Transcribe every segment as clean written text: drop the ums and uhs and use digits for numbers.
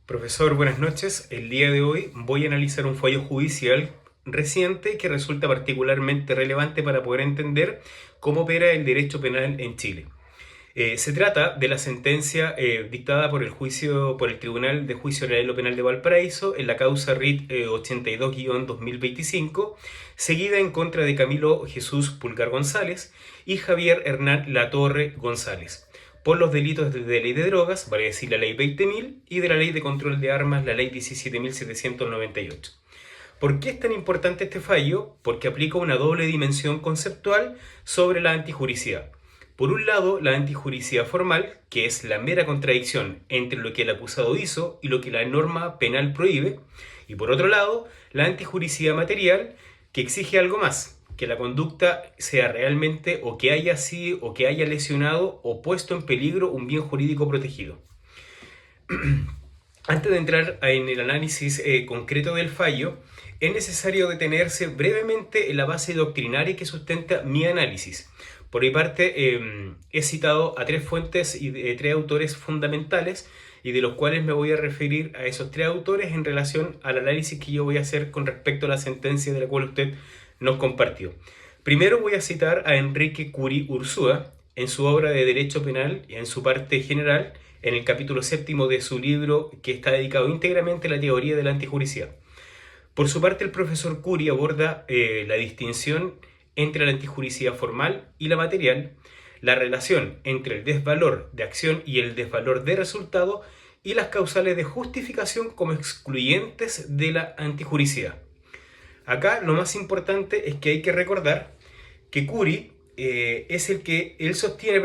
Profesor, buenas noches. El día de hoy voy a analizar un fallo judicial reciente que resulta particularmente relevante para poder entender cómo opera el derecho penal en Chile. Se trata de la sentencia dictada por el Tribunal de Juicio Oral y lo Penal de Valparaíso en la causa RIT 82-2025, seguida en contra de Camilo Jesús Pulgar González y Javier Hernán Latorre González, por los delitos de ley de drogas, vale decir la ley 20.000, y de la ley de control de armas, la ley 17.798. ¿Por qué es tan importante este fallo? Porque aplica una doble dimensión conceptual sobre la antijuricidad. Por un lado, la antijuricidad formal, que es la mera contradicción entre lo que el acusado hizo y lo que la norma penal prohíbe, y por otro lado, la antijuricidad material, que exige algo más, que la conducta sea realmente o que haya sido o que haya lesionado o puesto en peligro un bien jurídico protegido. Antes de entrar en el análisis concreto del fallo, es necesario detenerse brevemente en la base doctrinaria que sustenta mi análisis. Por mi parte, he citado a tres fuentes y tres autores fundamentales, y de los cuales me voy a referir a esos tres autores en relación al análisis que yo voy a hacer con respecto a la sentencia de la cual usted nos compartió. Primero voy a citar a Enrique Curi Ursúa en su obra de Derecho Penal y en su parte general, en el capítulo séptimo de su libro que está dedicado íntegramente a la teoría de la antijuricidad. Por su parte, el profesor Curi aborda la distinción entre la antijuricidad formal y la material, la relación entre el desvalor de acción y el desvalor de resultado, y las causales de justificación como excluyentes de la antijuricidad. Acá lo más importante es que hay que recordar que Curi es el que él sostiene,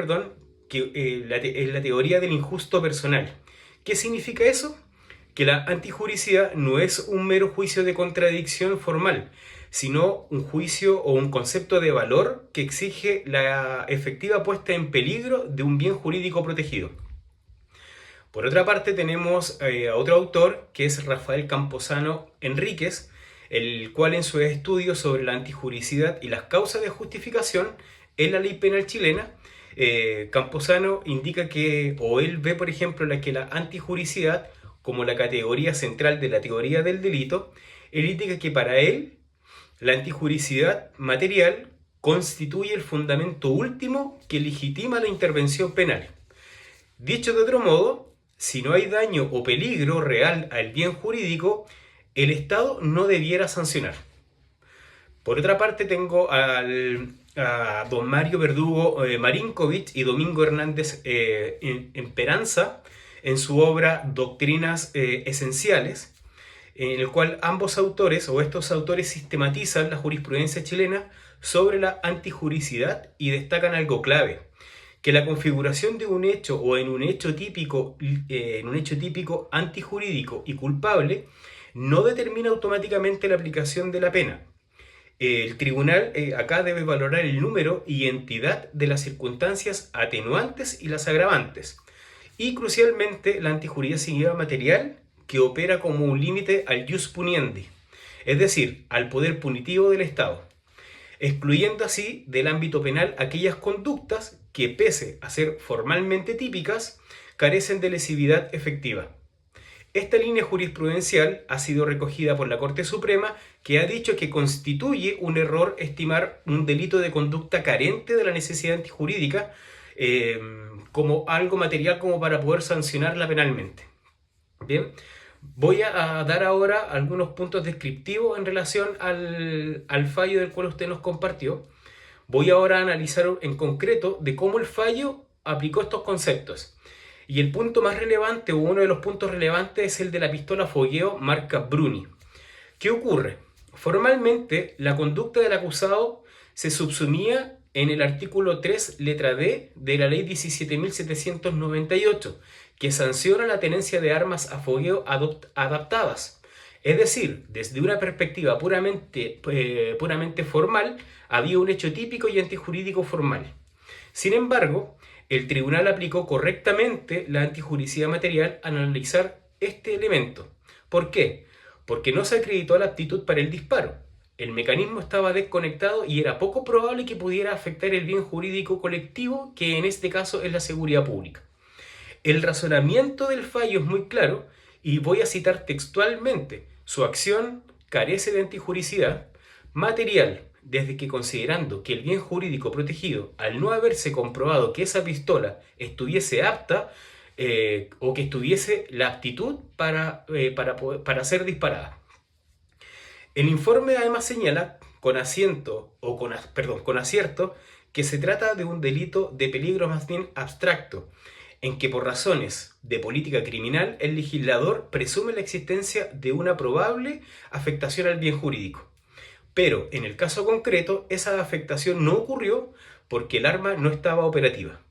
que es la teoría del injusto personal. ¿Qué significa eso? Que la antijuricidad no es un mero juicio de contradicción formal, sino un juicio o un concepto de valor que exige la efectiva puesta en peligro de un bien jurídico protegido. Por otra parte, tenemos a otro autor, que es Rafael Camposano Enríquez, el cual en sus estudios sobre la antijuricidad y las causas de justificación en la ley penal chilena, Camposano indica que, o él ve, por ejemplo, que la antijuricidad como la categoría central de la teoría del delito. Él indica que para él la antijuricidad material constituye el fundamento último que legitima la intervención penal. Dicho de otro modo, si no hay daño o peligro real al bien jurídico, el Estado no debiera sancionar. Por otra parte, tengo a don Mario Verdugo Marinkovic y Domingo Hernández Esperanza en su obra Doctrinas Esenciales, en el cual ambos autores o estos autores sistematizan la jurisprudencia chilena sobre la antijuricidad y destacan algo clave: que la configuración de un hecho o en un hecho típico antijurídico y culpable no determina automáticamente la aplicación de la pena. El tribunal acá debe valorar el número y entidad de las circunstancias atenuantes y las agravantes, y crucialmente la antijuricidad material, que opera como un límite al jus puniendi, es decir, al poder punitivo del Estado, excluyendo así del ámbito penal aquellas conductas que, pese a ser formalmente típicas, carecen de lesividad efectiva. Esta línea jurisprudencial ha sido recogida por la Corte Suprema, que ha dicho que constituye un error estimar un delito de conducta carente de la necesidad antijurídica como algo material como para poder sancionarla penalmente. Bien, voy a dar ahora algunos puntos descriptivos en relación al fallo del cual usted nos compartió. Voy ahora a analizar en concreto de cómo el fallo aplicó estos conceptos. Y el punto más relevante, o uno de los puntos relevantes, es el de la pistola fogueo marca Bruni. ¿Qué ocurre? Formalmente, la conducta del acusado se subsumía en el artículo 3, letra D, de la ley 17.798, que sanciona la tenencia de armas a fogueo adaptadas. Es decir, desde una perspectiva puramente formal, había un hecho típico y antijurídico formal. Sin embargo, el tribunal aplicó correctamente la antijuricidad material al analizar este elemento. ¿Por qué? Porque no se acreditó la aptitud para el disparo. El mecanismo estaba desconectado y era poco probable que pudiera afectar el bien jurídico colectivo, que en este caso es la seguridad pública. El razonamiento del fallo es muy claro Y voy a citar textualmente: su acción carece de antijuricidad material, desde que, considerando que el bien jurídico protegido, al no haberse comprobado que esa pistola estuviese apta o que estuviese la aptitud para ser disparada. El informe además señala con acierto que se trata de un delito de peligro más bien abstracto, en que por razones de política criminal el legislador presume la existencia de una probable afectación al bien jurídico. Pero en el caso concreto, esa afectación no ocurrió porque el arma no estaba operativa.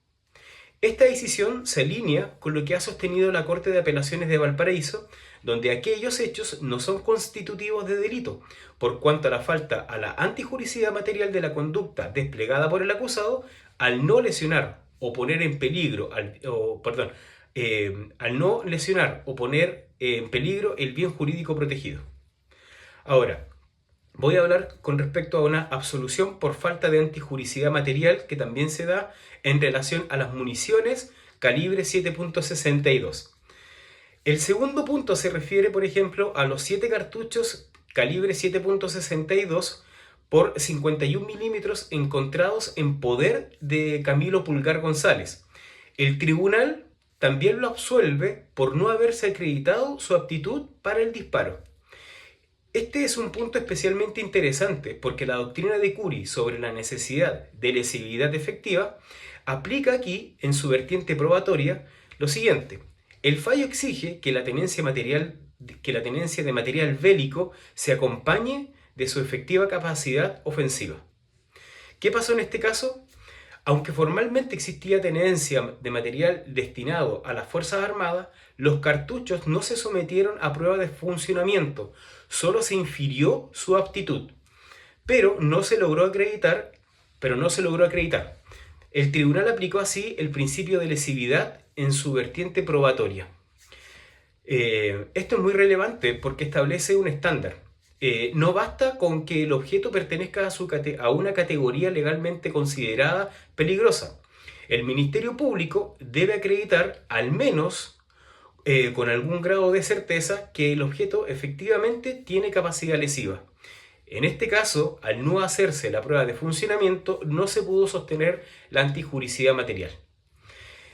Esta decisión se alinea con lo que ha sostenido la Corte de Apelaciones de Valparaíso, donde aquellos hechos no son constitutivos de delito, por cuanto a la falta a la antijuricidad material de la conducta desplegada por el acusado, al no lesionar o poner en peligro, al no lesionar o poner en peligro el bien jurídico protegido. Ahora, voy a hablar con respecto a una absolución por falta de antijuricidad material que también se da en relación a las municiones calibre 7.62. El segundo punto se refiere, por ejemplo, a los 7 cartuchos calibre 7.62 por 51 milímetros encontrados en poder de Camilo Pulgar González. El tribunal también lo absuelve por no haberse acreditado su aptitud para el disparo. Este es un punto especialmente interesante porque la doctrina de Curie sobre la necesidad de lesividad efectiva aplica aquí, en su vertiente probatoria, lo siguiente: el fallo exige que la tenencia de material bélico se acompañe de su efectiva capacidad ofensiva. ¿Qué pasó en este caso? Aunque formalmente existía tenencia de material destinado a las Fuerzas Armadas, los cartuchos no se sometieron a prueba de funcionamiento, solo se infirió su aptitud, pero no se logró acreditar. El tribunal aplicó así el principio de lesividad en su vertiente probatoria. Esto es muy relevante porque establece un estándar. No basta con que el objeto pertenezca a una categoría legalmente considerada peligrosa. El Ministerio Público debe acreditar, al menos con algún grado de certeza, que el objeto efectivamente tiene capacidad lesiva. En este caso, al no hacerse la prueba de funcionamiento, no se pudo sostener la antijuricidad material.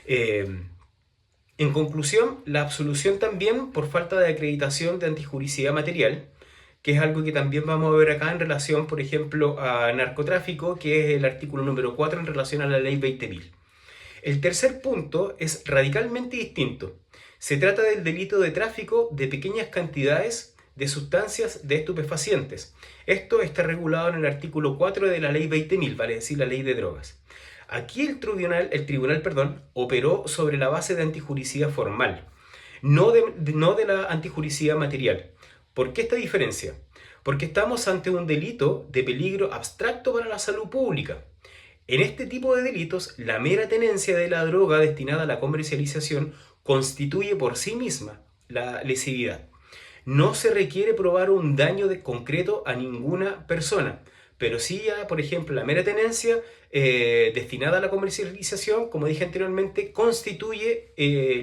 En conclusión, la absolución también por falta de acreditación de antijuricidad material, que es algo que también vamos a ver acá en relación, por ejemplo, a narcotráfico, que es el artículo número 4 en relación a la ley 20.000. El tercer punto es radicalmente distinto. Se trata del delito de tráfico de pequeñas cantidades de sustancias de estupefacientes. Esto está regulado en el artículo 4 de la ley 20.000, vale decir, la ley de drogas. Aquí el tribunal operó sobre la base de antijuricidad formal, no de la antijuricidad material. ¿Por qué esta diferencia? Porque estamos ante un delito de peligro abstracto para la salud pública. En este tipo de delitos, la mera tenencia de la droga destinada a la comercialización constituye por sí misma la lesividad. No se requiere probar un daño concreto a ninguna persona, pero sí ya, por ejemplo, la mera tenencia destinada a la comercialización, como dije anteriormente, constituye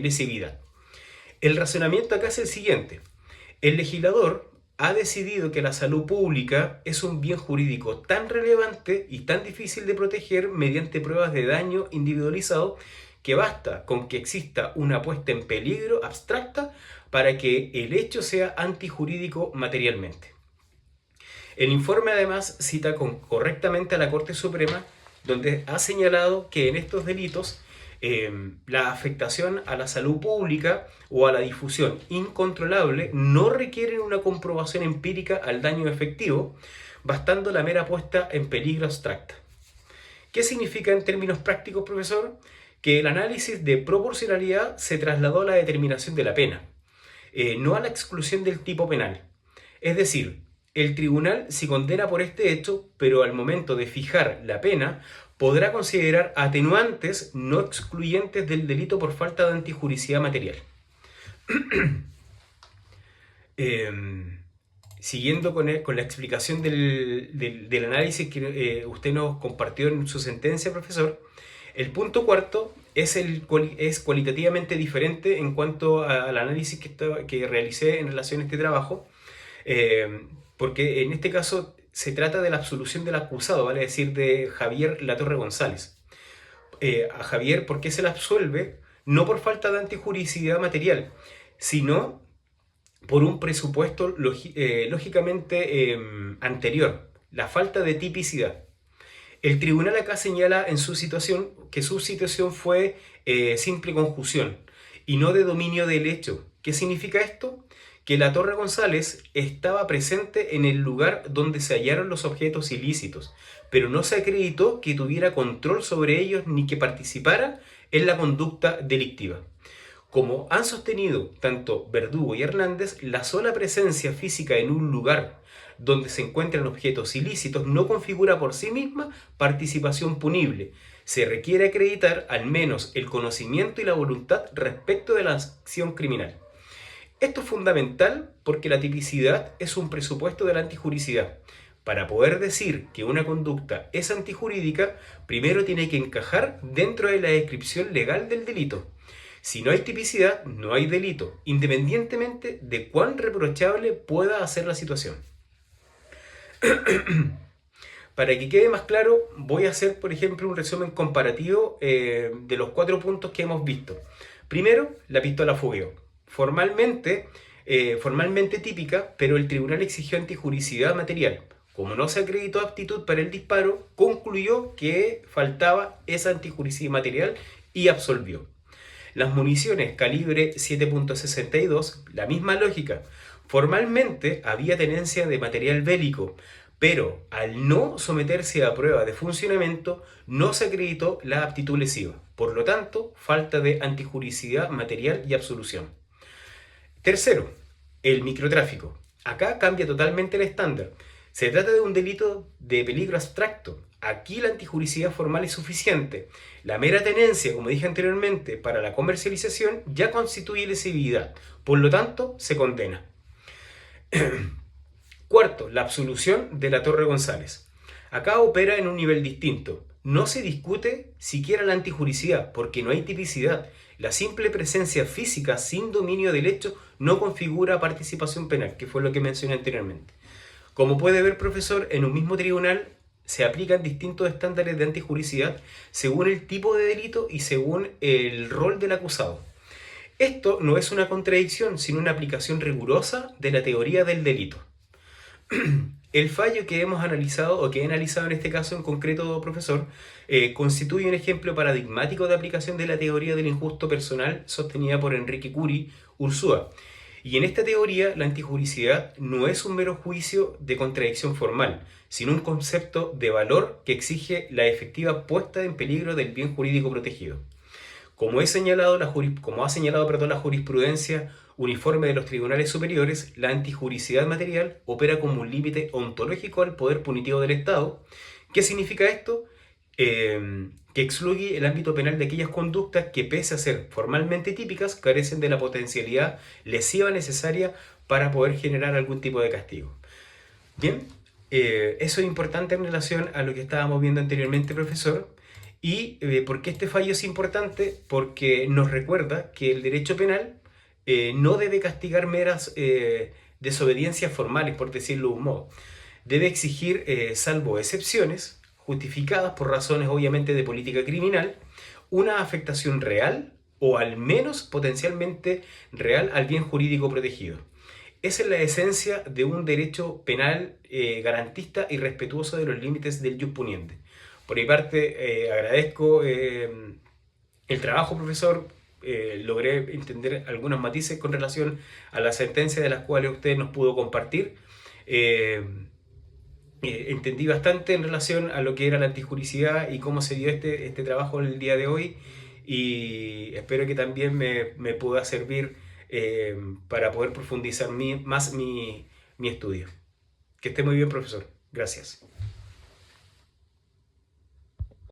lesividad. El razonamiento acá es el siguiente: el legislador ha decidido que la salud pública es un bien jurídico tan relevante y tan difícil de proteger mediante pruebas de daño individualizado que basta con que exista una puesta en peligro abstracta para que el hecho sea antijurídico materialmente. El informe además cita correctamente a la Corte Suprema, donde ha señalado que en estos delitos la afectación a la salud pública o a la difusión incontrolable no requieren una comprobación empírica al daño efectivo, bastando la mera puesta en peligro abstracta. ¿Qué significa en términos prácticos, profesor? Que el análisis de proporcionalidad se trasladó a la determinación de la pena, no a la exclusión del tipo penal. Es decir, el tribunal sí condena por este hecho, pero al momento de fijar la pena, podrá considerar atenuantes no excluyentes del delito por falta de antijuricidad material. Siguiendo con la explicación del análisis que usted nos compartió en su sentencia, profesor, El punto cuarto es cualitativamente diferente en cuanto al análisis que realicé en relación a este trabajo, porque en este caso se trata de la absolución del acusado, vale decir, de Javier Latorre González. A Javier, ¿por qué se le absuelve? No por falta de antijuricidad material, sino por un presupuesto lógicamente anterior, la falta de tipicidad. El tribunal acá señala en su situación que su situación fue simple conjunción y no de dominio del hecho. ¿Qué significa esto? Que Latorre González estaba presente en el lugar donde se hallaron los objetos ilícitos, pero no se acreditó que tuviera control sobre ellos ni que participara en la conducta delictiva. Como han sostenido tanto Verdugo y Hernández, la sola presencia física en un lugar donde se encuentran objetos ilícitos no configura por sí misma participación punible. Se requiere acreditar al menos el conocimiento y la voluntad respecto de la acción criminal. Esto es fundamental porque la tipicidad es un presupuesto de la antijuricidad. Para poder decir que una conducta es antijurídica, primero tiene que encajar dentro de la descripción legal del delito. Si no hay tipicidad, no hay delito, independientemente de cuán reprochable pueda ser la situación. Para que quede más claro, voy a hacer, por ejemplo, un resumen comparativo de los 4 puntos que hemos visto. Primero, la pistola fogueo. Formalmente típica, pero el tribunal exigió antijuricidad material. Como no se acreditó aptitud para el disparo, concluyó que faltaba esa antijuricidad material y absolvió. Las municiones calibre 7.62, la misma lógica. Formalmente había tenencia de material bélico, pero al no someterse a prueba de funcionamiento no se acreditó la aptitud lesiva. Por lo tanto, falta de antijuricidad material y absolución. Tercero, el microtráfico. Acá cambia totalmente el estándar. Se trata de un delito de peligro abstracto. Aquí la antijuricidad formal es suficiente. La mera tenencia, como dije anteriormente, para la comercialización ya constituye lesividad. Por lo tanto, se condena. Cuarto, la absolución de Latorre González. Acá opera en un nivel distinto. No se discute siquiera la antijuricidad, porque no hay tipicidad. La simple presencia física sin dominio del hecho no configura participación penal, que fue lo que mencioné anteriormente. Como puede ver, profesor, en un mismo tribunal se aplican distintos estándares de antijuricidad según el tipo de delito y según el rol del acusado. Esto no es una contradicción, sino una aplicación rigurosa de la teoría del delito. El fallo que hemos analizado, o que he analizado en este caso en concreto, profesor, constituye un ejemplo paradigmático de aplicación de la teoría del injusto personal sostenida por Enrique Cury Ursúa. Y en esta teoría, la antijuricidad no es un mero juicio de contradicción formal, sino un concepto de valor que exige la efectiva puesta en peligro del bien jurídico protegido. Como ha señalado la jurisprudencia uniforme de los tribunales superiores, la antijuricidad material opera como un límite ontológico al poder punitivo del Estado. ¿Qué significa esto? Que excluye el ámbito penal de aquellas conductas que, pese a ser formalmente típicas, carecen de la potencialidad lesiva necesaria para poder generar algún tipo de castigo. Bien, eso es importante en relación a lo que estábamos viendo anteriormente, profesor. ¿Y por qué este fallo es importante? Porque nos recuerda que el derecho penal no debe castigar meras desobediencias formales, por decirlo de un modo. Debe exigir, salvo excepciones, justificadas por razones obviamente de política criminal, una afectación real o al menos potencialmente real al bien jurídico protegido. Esa es la esencia de un derecho penal garantista y respetuoso de los límites del jus puniendi. Por mi parte, agradezco el trabajo, profesor. Logré entender algunos matices con relación a la sentencia de las cuales usted nos pudo compartir. Entendí bastante en relación a lo que era la antijuricidad y cómo se dio este trabajo el día de hoy, y espero que también me pueda servir para poder profundizar más mi estudio. Que esté muy bien, profesor. Gracias.